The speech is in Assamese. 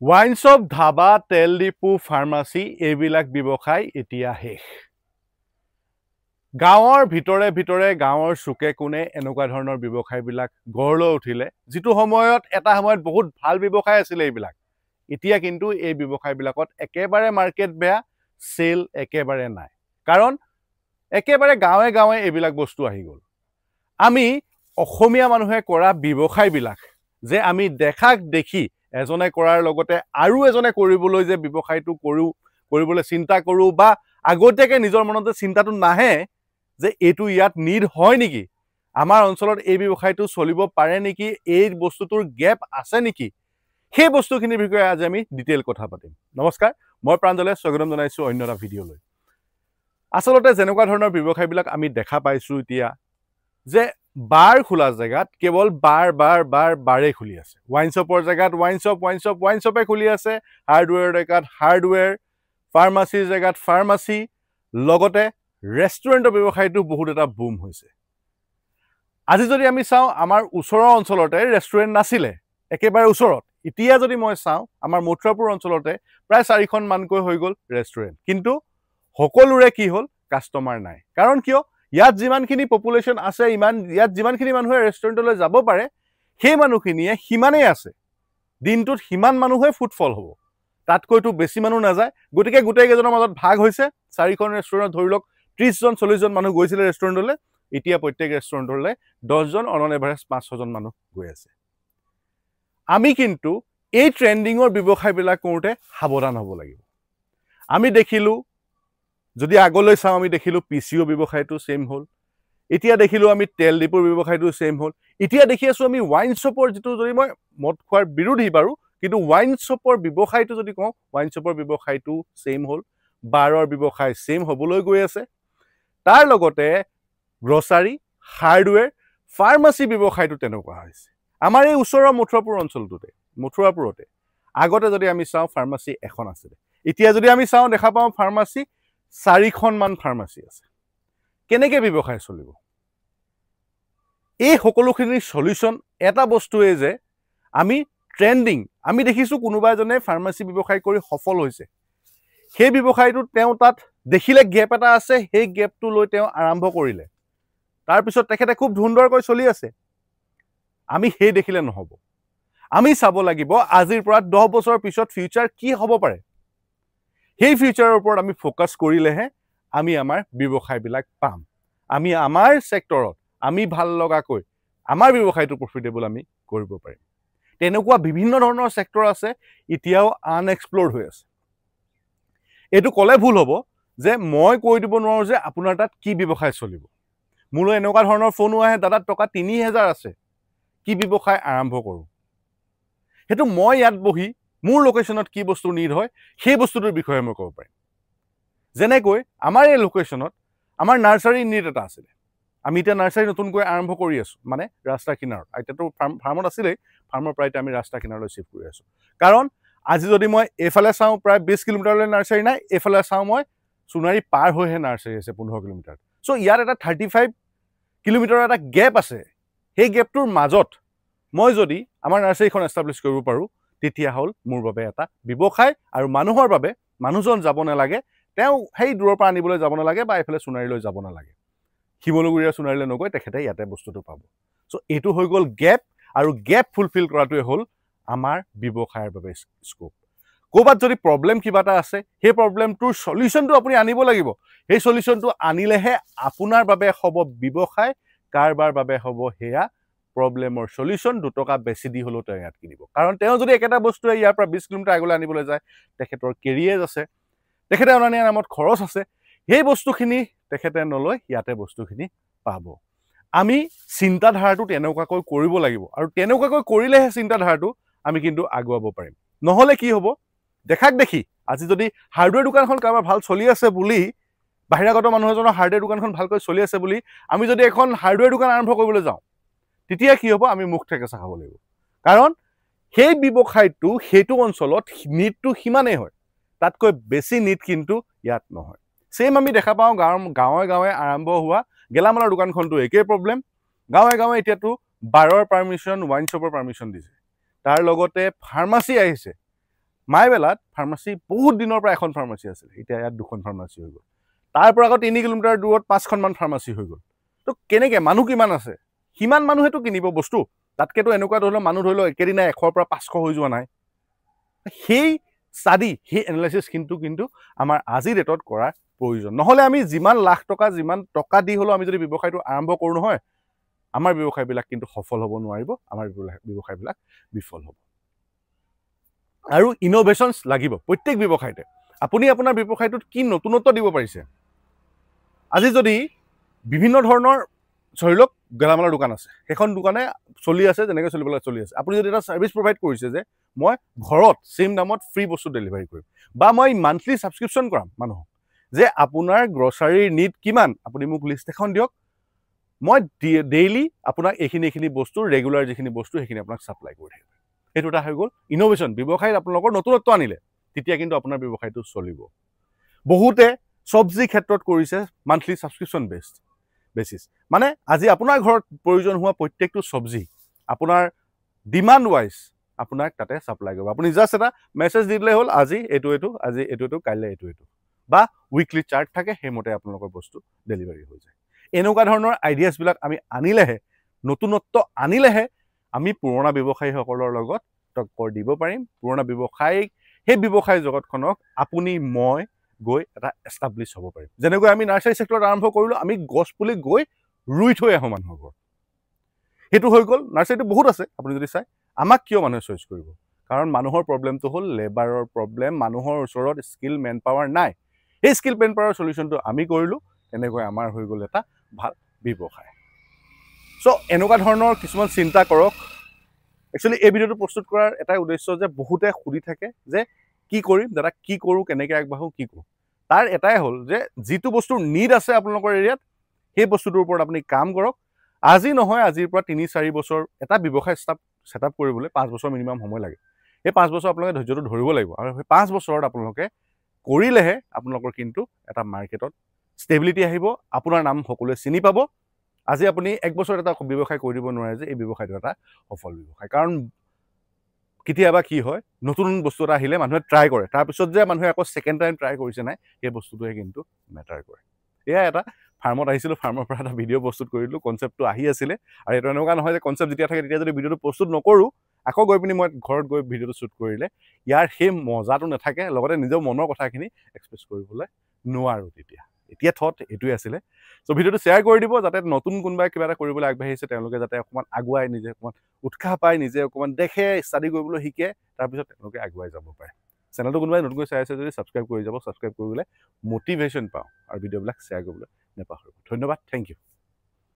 ওয়াইন শ্বপ, ধাবা, তেল ডিপু, ফাৰ্মাচী এইবিলাক ব্যৱসায় এতিয়া শেষ। গাঁৱৰ ভিতৰে ভিতৰে গাঁৱৰ চুকে কোণে এনেকুৱা ধৰণৰ ব্যৱসায়বিলাক গঢ় লৈ উঠিলে, যিটো সময়ত এটা সময়ত বহুত ভাল ব্যৱসায় আছিলে এইবিলাক। এতিয়া কিন্তু এই ব্যৱসায়বিলাকত একেবাৰে মাৰ্কেট বেয়া, চেল একেবাৰে নাই। কাৰণ একেবাৰে গাঁৱে গাঁৱে এইবিলাক বস্তু আহি গ'ল। আমি অসমীয়া মানুহে কৰা ব্যৱসায়বিলাক যে আমি দেখাক দেখি এজনে কৰাৰ লগতে আৰু এজনে কৰিবলৈ যে ব্যৱসায়টো কৰিবলৈ চিন্তা কৰোঁ, বা আগতীয়াকৈ নিজৰ মনত যে চিন্তাটো নাহে যে এইটো ইয়াত নিড হয় নেকি, আমাৰ অঞ্চলত এই ব্যৱসায়টো চলিব পাৰে নেকি, এই বস্তুটোৰ গেপ আছে নেকি, সেই বস্তুখিনিৰ বিষয়ে আজি আমি ডিটেইল কথা পাতিম। নমস্কাৰ, মই প্ৰাঞ্জলে স্বাগতম জনাইছোঁ অন্য এটা ভিডিঅ'লৈ। আচলতে যেনেকুৱা ধৰণৰ ব্যৱসায়বিলাক আমি দেখা পাইছোঁ এতিয়া, যে বাৰ খোলা জেগাত কেৱল বাৰে খুলি আছে। ওৱাইন শ্বপৰ জেগাত ওৱাইন শ্বপে খুলি আছে, হাৰ্ডৱেৰ জেগাত হাৰ্ডৱেৰ, ফাৰ্মাচীৰ জেগাত ফাৰ্মাচী, লগতে ৰেষ্টুৰেণ্টৰ ব্যৱসায়টো বহুত এটা বুম হৈছে। আজি যদি আমি চাওঁ, আমাৰ ওচৰৰ অঞ্চলতে ৰেষ্টুৰেণ্ট নাছিলে, একেবাৰে ওচৰত। এতিয়া যদি মই চাওঁ, আমাৰ মথুৰাপুৰ অঞ্চলতে প্ৰায় 4খনমানকৈ হৈ গ'ল ৰেষ্টুৰেণ্ট। কিন্তু সকলোৰে কি হ'ল, কাষ্টমাৰ নাই। কাৰণ কিয়? ইয়াত যিমানখিনি পপুলেশ্যন আছে, ইয়াত যিমানখিনি মানুহে ৰেষ্টুৰেণ্টলৈ যাব পাৰে, সেই মানুহখিনিয়ে সিমানেই আছে। দিনটোত সিমান মানুহে ফুটফল হ'ব, তাতকৈতো বেছি মানুহ নাযায়। গতিকে গোটেইকেইজনৰ মাজত ভাগ হৈছে। 4খন ৰেষ্টুৰেণ্ট ধৰি লওক 30জন 40জন মানুহ গৈছিলে ৰেষ্টুৰেণ্টলৈ, এতিয়া প্ৰত্যেক ৰেষ্টুৰেণ্টলৈ 10জন, অন এভাৰেজ 5-6জন মানুহ গৈ আছে। আমি কিন্তু এই ট্ৰেণ্ডিঙৰ ব্যৱসায়বিলাক কৰোঁতে সাৱধান হ'ব লাগিব। আমি দেখিলোঁ, যদি আগলৈ চাওঁ, আমি দেখিলোঁ PCO ব্যৱসায়টো ছেইম হ'ল। এতিয়া দেখিলোঁ আমি তেল ডিপুৰ ব্যৱসায়টো ছেইম হ'ল। এতিয়া দেখি আছোঁ আমি ওৱাইন শ্বপৰ, যিটো যদি মই মদ খোৱাৰ বিৰোধী বাৰু, কিন্তু ওৱাইন শ্বপৰ ব্যৱসায়টো যদি কওঁ, ওৱাইন শ্বপৰ ব্যৱসায়টো ছেইম হ'ল। বাৰৰ ব্যৱসায় ছেইম হ'বলৈ গৈ আছে। তাৰ লগতে গ্ৰছাৰী, হাৰ্ডৱেৰ, ফাৰ্মাচী ব্যৱসায়টো তেনেকুৱা হৈছে। আমাৰ এই ওচৰৰ মথুৰাপুৰতে আগতে যদি আমি চাওঁ, ফাৰ্মাচী এখন আছিলে। এতিয়া যদি আমি চাওঁ, দেখা পাওঁ ফাৰ্মাচী 4খনমান ফাৰ্মাচী আছে। কেনেকৈ ব্যৱসায় চলিব? এই সকলোখিনিৰ চলিউশ্যন এটা বস্তুৱে যে আমি ট্ৰেণ্ডিং, আমি দেখিছোঁ কোনোবা এজনে ফাৰ্মাচী ব্যৱসায় কৰি সফল হৈছে। সেই ব্যৱসায়টোত তেওঁ তাত দেখিলে গেপ এটা আছে, সেই গেপটো লৈ তেওঁ আৰম্ভ কৰিলে। তাৰপিছত তেখেতে খুব সুন্দৰকৈ চলি আছে। আমি সেই দেখিলে নহ'ব। আমি চাব লাগিব আজিৰ পৰা 10 বছৰৰ পিছত ফিউচাৰ কি হ'ব পাৰে। সেই ফিউচাৰৰ ওপৰত আমি ফ'কাছ কৰিলেহে আমি আমাৰ ব্যৱসায়বিলাক পাম। আমি আমাৰ ছেক্টৰত আমি ভাল লগাকৈ আমাৰ ব্যৱসায়টো প্ৰফিটেবল আমি কৰিব পাৰিম। তেনেকুৱা বিভিন্ন ধৰণৰ ছেক্টৰ আছে, এতিয়াও আনএক্সপ্ল'ৰ্ড হৈ আছে। এইটো ক'লে ভুল হ'ব যে মই কৈ দিব নোৱাৰোঁ যে আপোনাৰ তাত কি ব্যৱসায় চলিব। মোলৈ এনেকুৱা ধৰণৰ ফোনো আহে, দাদা টকা 30,000 আছে, কি ব্যৱসায় আৰম্ভ কৰোঁ? সেইটো মই ইয়াত বহি মোৰ লোকেশ্যনত কি বস্তু নিড হয়, সেই বস্তুটোৰ বিষয়ে মই ক'ব পাৰিম। যেনেকৈ আমাৰ এই লোকেশ্যনত আমাৰ নাৰ্চাৰী নিড এটা আছিলে। আমি এতিয়া নাৰ্চাৰী নতুনকৈ আৰম্ভ কৰি আছোঁ, মানে ৰাস্তা কিনাৰত। এতিয়াতো ফাৰ্মত আছিলেই, ফাৰ্মৰ পৰা এতিয়া আমি ৰাস্তা কিনাৰলৈ শ্বিফ্ট কৰি আছোঁ। কাৰণ আজি যদি মই এইফালে চাওঁ, প্ৰায় 20 কিলোমিটাৰলৈ নাৰ্চাৰী নাই, এইফালে চাওঁ মই সোণাৰী পাৰ হৈহে নাৰ্চাৰী আছে 15 কিলোমিটাৰ। চ' ইয়াত এটা 35 কিলোমিটাৰৰ এটা গেপ আছে। সেই গেপটোৰ মাজত মই যদি আমাৰ নাৰ্চাৰীখন এষ্টাব্লিছ কৰিব পাৰোঁ, তেতিয়া হ'ল মোৰ বাবে এটা ব্যৱসায়। আৰু মানুহৰ বাবে, মানুহজন যাব নালাগে, তেওঁ সেই দূৰৰ পৰা আনিবলৈ যাব নালাগে, বা এইফালে সোণাৰীলৈ যাব নালাগে। শিমলুগুৰিয়া সোণাৰীলৈ নগৈ তেখেতে ইয়াতে বস্তুটো পাব। চ' এইটো হৈ গ'ল গেপ, আৰু গেপ ফুলফিল কৰাটোৱে হ'ল আমাৰ ব্যৱসায়ৰ বাবে স্কোপ। ক'ৰবাত যদি প্ৰব্লেম কিবা এটা আছে, সেই প্ৰব্লেমটোৰ চলিউশ্যনটো আপুনি আনিব লাগিব। সেই চলিউশ্যনটো আনিলেহে আপোনাৰ বাবে হ'ব ব্যৱসায়, কাৰোবাৰ বাবে হ'ব সেয়া প্ৰব্লেমৰ চলিউশ্যন। 2 টকা বেছি দি হ'লেও তেওঁ ইয়াত কিনিব। কাৰণ তেওঁ যদি একেটা বস্তুৱে ইয়াৰ পৰা 20 কিলোমিটাৰ আগলৈ আনিবলৈ যায়, তেখেতৰ কেৰিয়াৰ আছে, তেখেতে অনা নিয়া নামত খৰচ আছে। সেই বস্তুখিনি তেখেতে নলৈ ইয়াতে বস্তুখিনি পাব। আমি চিন্তাধাৰাটো তেনেকুৱাকৈ কৰিব লাগিব, আৰু তেনেকুৱাকৈ কৰিলেহে চিন্তাধাৰাটো আমি কিন্তু আগুৱাব পাৰিম। নহ'লে কি হ'ব, দেখাক দেখি আজি যদি হাৰ্ডৱেৰ দোকানখন কাৰোবাৰ ভাল চলি আছে বুলি, বাহিৰাগত মানুহ এজনৰ হাৰ্ডৱেৰ দোকানখন ভালকৈ চলি আছে বুলি আমি যদি এখন হাৰ্ডৱেৰ দোকান আৰম্ভ কৰিবলৈ যাওঁ, তেতিয়া কি হ'ব, আমি মুখ ঠেকেচা খাব লাগিব। কাৰণ সেই ব্যৱসায়টো সেইটো অঞ্চলত নিডটো সিমানেই হয়, তাতকৈ বেছি নিড কিন্তু ইয়াত নহয়। ছেইম আমি দেখা পাওঁ গাঁৱে গাঁৱে আৰম্ভ হোৱা গেলামালৰ দোকানখনটো একেই প্ৰব্লেম। গাঁৱে গাঁৱে এতিয়াতো বাৰৰ পাৰ্মিশ্যন, ওৱাইন শ্বপৰ পাৰ্মিশ্যন দিছে। তাৰ লগতে ফাৰ্মাচী আহিছে। মাইবেলাত ফাৰ্মাচী বহুত দিনৰ পৰা এখন ফাৰ্মাচী আছিল, এতিয়া ইয়াত 2খন ফাৰ্মাচী হৈ গ'ল। তাৰ পৰা আকৌ 3 কিলোমিটাৰ দূৰত 5খনমান ফাৰ্মাচী হৈ গ'ল। তো কেনেকৈ মানুহ কিমান আছে, সিমান মানুহেতো কিনিব বস্তু। তাতকেতো এনেকুৱা ধৰি লওক মানুহ ধৰি লওক একেদিনাই 100ৰ পৰা 500 হৈ যোৱা নাই। সেই ষ্টাডি, সেই এনালাইচিছ কিন্তু আমাৰ আজিৰ ডেটত কৰাৰ প্ৰয়োজন। নহ'লে আমি যিমান লাখ টকা, যিমান টকা দি হ'লেও আমি যদি ব্যৱসায়টো আৰম্ভ কৰোঁ নহয়, আমাৰ ব্যৱসায়বিলাক কিন্তু সফল হ'ব নোৱাৰিব, আমাৰ ব্যৱসায়বিলাক বিফল হ'ব। আৰু ইন'ভেশ্যনছ লাগিব প্ৰত্যেক ব্যৱসায়তে। আপুনি আপোনাৰ ব্যৱসায়টোত কি নতুনত্ব দিব পাৰিছে। আজি যদি বিভিন্ন ধৰণৰ ধৰি লওক গেলামালৰ দোকান আছে, সেইখন দোকানে চলি আছে যেনেকৈ চলিবলৈ চলি আছে। আপুনি যদি এটা ছাৰ্ভিচ প্ৰভাইড কৰিছে যে মই ঘৰত ছেইম দামত ফ্ৰী বস্তু ডেলিভাৰী কৰিম, বা মই মান্থলি ছাবস্ক্ৰিপশ্যন কৰাম মানুহক, যে আপোনাৰ গ্ৰচাৰীৰ নিড কিমান, আপুনি মোক লিষ্ট এখন দিয়ক, মই ডেইলি আপোনাক এইখিনি বস্তু, ৰেগুলাৰ যিখিনি বস্তু সেইখিনি আপোনাক ছাপ্লাই কৰি থাকিম। সেইটো এটা হৈ গ'ল ইন'ভেশ্যন। ব্যৱসায়ত আপোনালোকৰ নতুনত্ব আনিলে, তেতিয়া কিন্তু আপোনাৰ ব্যৱসায়টো চলিব। বহুতে চব্জি ক্ষেত্ৰত কৰিছে মান্থলি ছাবস্ক্ৰিপশ্যন বেচিছ। মানে আজি আপোনাৰ ঘৰত প্ৰয়োজন হোৱা প্ৰত্যেকটো চব্জি আপোনাৰ ডিমাণ্ড ৱাইজ আপোনাক তাতে ছাপ্লাই কৰিব। আপুনি জাষ্ট এটা মেছেজ দি দিলে হ'ল, আজি এইটো, আজি এইটো, কাইলৈ এইটো, বা উইকলি চাৰ্ট থাকে, সেইমতে আপোনালোকৰ বস্তু ডেলিভাৰী হৈ যায়। এনেকুৱা ধৰণৰ আইডিয়াছবিলাক আমি আনিলেহে, নতুনত্ব আনিলেহে আমি পুৰণা ব্যৱসায়ীসকলৰ লগত টক্কৰ দিব পাৰিম। পুৰণা ব্যৱসায়িক সেই ব্যৱসায় জগতখনক আপুনি মই গৈ এটা এষ্টাব্লিছ হ'ব পাৰিম। যেনেকৈ আমি নাৰ্চাৰী ছেক্টৰত আৰম্ভ কৰিলোঁ, আমি গছ পুলি গৈ ৰুই থৈ আহোঁ মানুহৰ ঘৰত। সেইটো হৈ গ'ল। নাৰ্চাৰীটো বহুত আছে, আপুনি যদি চাই। আমাক কিয় মানুহে চইচ কৰিব? কাৰণ মানুহৰ প্ৰব্লেমটো হ'ল লেবাৰৰ প্ৰব্লেম, মানুহৰ ওচৰত স্কিল মেন পাৱাৰ নাই। সেই স্কিল মেন পাৱাৰ চলিউশ্যনটো আমি কৰিলোঁ, তেনেকৈ আমাৰ হৈ গ'ল এটা ভাল ব্যৱসায়। চ' এনেকুৱা ধৰণৰ কিছুমান চিন্তা কৰক। একচুৱেলি এই ভিডিঅ'টো প্ৰস্তুত কৰাৰ এটাই উদ্দেশ্য যে বহুতে সুধি থাকে যে কি কৰিম দাদা, কি কৰোঁ, কেনেকৈ আগবাঢ়োঁ, কি কৰোঁ। তাৰ এটাই হ'ল যে যিটো বস্তুৰ নিড আছে আপোনালোকৰ এৰিয়াত, সেই বস্তুটোৰ ওপৰত আপুনি কাম কৰক। আজি নহয়, আজিৰ পৰা 3-4 বছৰ এটা ব্যৱসায় ছেটআপ কৰিবলৈ 5 বছৰ মিনিমাম সময় লাগে। সেই 5 বছৰ আপোনালোকে ধৈৰ্যটো ধৰিব লাগিব, আৰু সেই 5 বছৰত আপোনালোকে কৰিলেহে আপোনালোকৰ কিন্তু এটা মাৰ্কেটত ষ্টেবিলিটি আহিব, আপোনাৰ নাম সকলোৱে চিনি পাব। আজি আপুনি 1 বছৰত এটা ব্যৱসায় কৰি দিব নোৱাৰে যে এই ব্যৱসায়টো এটা সফল ব্যৱসায়। কাৰণ কেতিয়াবা কি হয়, নতুন বস্তু এটা আহিলে মানুহে ট্ৰাই কৰে, তাৰপিছত যে মানুহে আকৌ ছেকেণ্ড টাইম ট্ৰাই কৰিছে নাই, সেই বস্তুটোৱে কিন্তু মেটাৰ কৰে। এয়া এটা ফাৰ্মত আহিছিলোঁ, ফাৰ্মৰ পৰা এটা ভিডিঅ' প্ৰস্তুত কৰিলোঁ, কনচেপ্টটো আহি আছিলে। আৰু এইটো এনেকুৱা নহয় যে কনচেপ্ট যেতিয়া থাকে তেতিয়া যদি ভিডিঅ'টো প্ৰস্তুত নকৰোঁ, আকৌ গৈ পিনি মই ঘৰত গৈ ভিডিঅ'টো শ্বুট কৰিলে ইয়াৰ সেই মজাটো নাথাকে, লগতে নিজৰ মনৰ কথাখিনি এক্সপ্ৰেছ কৰিবলৈ নোৱাৰোঁ তেতিয়া। এতিয়া থট এইটোৱে আছিলে। চ' ভিডিঅ'টো শ্বেয়াৰ কৰি দিব, যাতে নতুন কোনোবাই কিবা এটা কৰিবলৈ আগবাঢ়িছে তেওঁলোকে যাতে অকণমান আগুৱাই, নিজে অকণমান উৎসাহ পায়, নিজে অকণমান দেখে, ষ্টাডি কৰিবলৈ শিকে, তাৰপিছত তেওঁলোকে আগুৱাই যাব পাৰে। চেনেলটো কোনোবাই নতুনকৈ চাই আছে যদি ছাবস্ক্ৰাইব কৰি যাব, ছাবস্ক্ৰাইব কৰিবলৈ মটিভেশ্যন পাওঁ, আৰু ভিডিঅ'বিলাক শ্বেয়াৰ কৰিবলৈ নাপাহৰিব। ধন্যবাদ, থেংক ইউ।